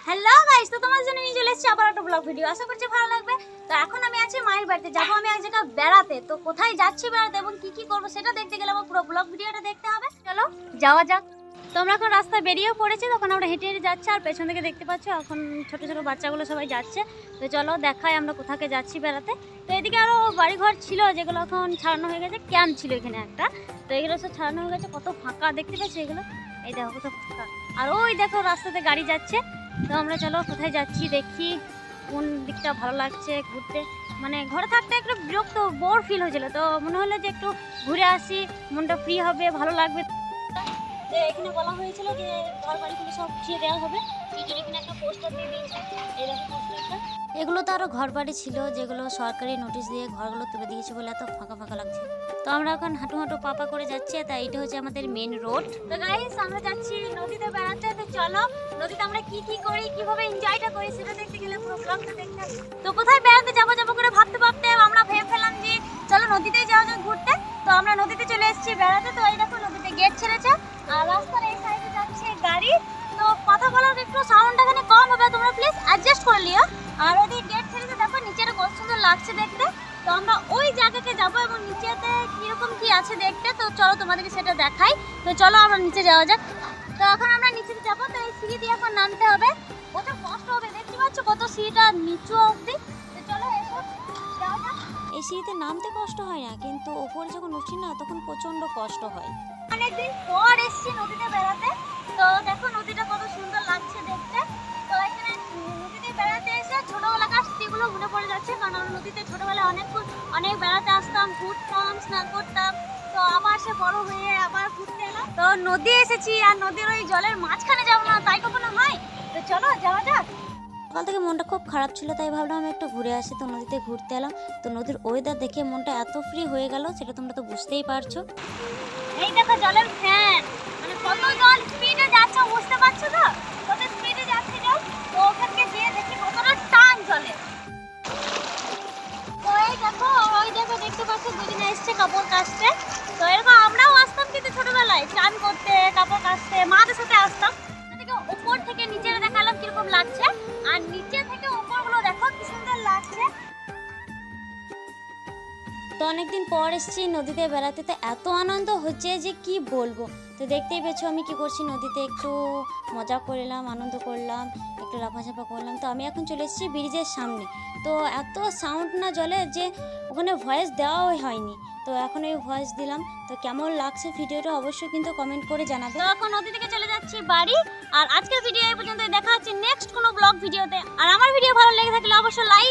Hello guys, তো তোমার জন্য নিয়ে চলে এসেছি আবার একটা ব্লগ ভিডিও। আশা করছি ভালো লাগবে। তো এখন আমি আছি মায়ের বাড়িতে, যাবো আমি এক জায়গায় বেড়াতে। তো কোথায় যাচ্ছি বেড়াতে এবং কি কি করবো সেটা দেখতে গেলে আমার পুরো ব্লগ ভিডিওটা দেখতে হবে। চলো যাওয়া যাক। তো আমরা এখন রাস্তায় বেরিয়েও পড়েছি, তখন আমরা হেঁটে হেঁটে যাচ্ছি। আর পেছন থেকে দেখতে পাচ্ছ এখন ছোট ছোট বাচ্চাগুলো সবাই যাচ্ছে। তো চলো দেখাই আমরা কোথাকে যাচ্ছি বেড়াতে। তো এদিকে আরও বাড়িঘর ছিল যেগুলো এখন ছাড়ানো হয়ে গেছে, ক্যাম্প ছিল এখানে একটা। তো এগুলো সব ছাড়ানো হয়ে গেছে, কত ফাঁকা দেখতে পাচ্ছি এগুলো। এই দেখো কত ফাঁকা। আর ওই দেখো রাস্তাতে গাড়ি যাচ্ছে। তো আমরা চলো কোথায় যাচ্ছি দেখি, কোন দিকটা ভালো লাগছে ঘুরতে। মানে ঘরে থাকতে একটু বিরক্ত বোর ফিল হয়েছিল, তো মনে হলো যে একটু ঘুরে আসি, মনটা ফ্রি হবে, ভালো লাগবে। তো এখানে বলা হয়েছিল যে ঘর বাড়িগুলো সব উঠিয়ে দেওয়া হবে, সেই জন্য এখানে একটা পোস্টার দিয়ে দিয়েছে। এই দেখো পোস্টারটা। এগুলো তো আরও ঘর বাড়ি ছিল যেগুলো সরকারি নোটিশ দিয়ে ঘরগুলো তুলে দিয়েছে বলে এত ফাঁকা ফাঁকা লাগছে। তো আমরা এখন হাঁটু হাঁটু পাপা করে যাচ্ছি, তাই এটা হচ্ছে আমাদের মেন রোড। তো গাইস আমরা যাচ্ছি নদীতে বেড়াতে। তো চলো নদীতে আমরা কি কি করি, কিভাবে এনজয়টা করি সেটা দেখতে গেলে পুরো ব্লগটা দেখতে হবে। তো কোথায় বেড়াতে যাবো যাবো করে ভাবতে ভাবতে আমরা ভেবে ফেললাম যে চলো নদীতেই যাওয়া যাক ঘুরতে। তো আমরা নদীতে চলে এসেছি বেড়াতে। তো এই দেখো নদীতে গেট ছেড়েছে আর রাস্তার এই সাইডে যাচ্ছে গাড়ি। তো কথা বলার একটু সাউন্ডটা এখানে কম হবে, তোমরা প্লিজ অ্যাডজাস্ট করে লিও। আর ওদিকে গেট ছেড়েছে, দেখো নিচের কত সুন্দর লাগছে দেখতে। তো আমরা ওই জায়গাকে যাবো এবং নিচেতে কিরকম কি আছে দেখতে। তো চলো তোমাদেরকে সেটা দেখাই। তো চলো আমরা নিচে যাওয়া যাক। তো এখন আমরা নিচে যাবো, তো এই সিঁড়ি দিয়ে এখন নামতে হবে, কত কষ্ট হবে দেখতে পাচ্ছ কত সিঁড়িটা নিচু অবধি। তো চলো এসো যাওয়া যাক। এই সিঁড়িতে নামতে কষ্ট হয় না, কিন্তু ওপরে যখন উঠি না তখন প্রচন্ড কষ্ট হয়। অনেকদিন পর এসছি নদীতে বেড়াতে। তো দেখো নদীটা কত সুন্দর লাগছে দেখতে। তো এখানে নদীতে বেড়াতে এসে ছোটবেলাকার স্মৃতিগুলো মনে পড়ে যাচ্ছে, কারণ আমরা নদীতে ছোটবেলায় অনেক বেড়াতে আসতাম, ঘুরতাম, স্নান করতাম। তো আবার সে বড় হয়ে আবার ঘুরতে এলাম। তো নদী এসেছি আর নদীর ওই জলের মাঝখানে যাবো না, তাই কখনো হয়? তো চলো যাওয়া যাক। সকাল থেকে মনটা খুব খারাপ ছিল, তাই ভাবলাম আমি একটু ঘুরে আসি। তো নদীতে ঘুরতে এলাম। তো নদীর ওয়েদার দেখে মনটা এত ফ্রি হয়ে গেল, সেটা তোমরা তো বুঝতেই পারছো। এই দেখো জলের ফ্যান, মানে কত জল স্পিডে যাচ্ছে বুঝতে পারছো তো, কত স্পিডে যাচ্ছে জল। তো ওখানে গিয়ে দেখি কতটা টান চলে। তো এই দেখো ওই দেখো দেখতে পাচ্ছ দুদিনে এসছে কাপড় কাচতে। তো এরকম আমরাও আসতাম কিন্তু ছোটবেলায় স্নান করতে, কাপড় কাচতে মাদের সাথে আসতাম। এদিকে উপর থেকে নিচে দেখালাম কিরকম লাগছে, আর নিচে থেকে উপরগুলো দেখো কি সুন্দর লাগছে। তো অনেকদিন পর এসেছি নদীতে বেড়াতে, তো এত আনন্দ হচ্ছে যে কি বলবো। তো দেখতেই পেয়েছো আমি কি করছি, নদীতে একটু মজা করলাম, আনন্দ করলাম, একটু লাফাঝাপা করলাম। তো আমি এখন চলে এসেছি ব্রিজের সামনে। তো এত সাউন্ড না জলে যে ওখানে ভয়েস দেওয়াই হয়নি, তো এখন এই ভয়েস দিলাম। তো কেমন লাগছে ভিডিওটা অবশ্যই কিন্তু কমেন্ট করে জানাবে। তো এখন নদী থেকে চলে যাচ্ছি বাড়ি। আর আজকের ভিডিও এই পর্যন্ত, দেখা হচ্ছে নেক্সট কোনো ব্লগ ভিডিওতে। আর আমার ভিডিও ভালো লেগে থাকলে অবশ্যই লাইক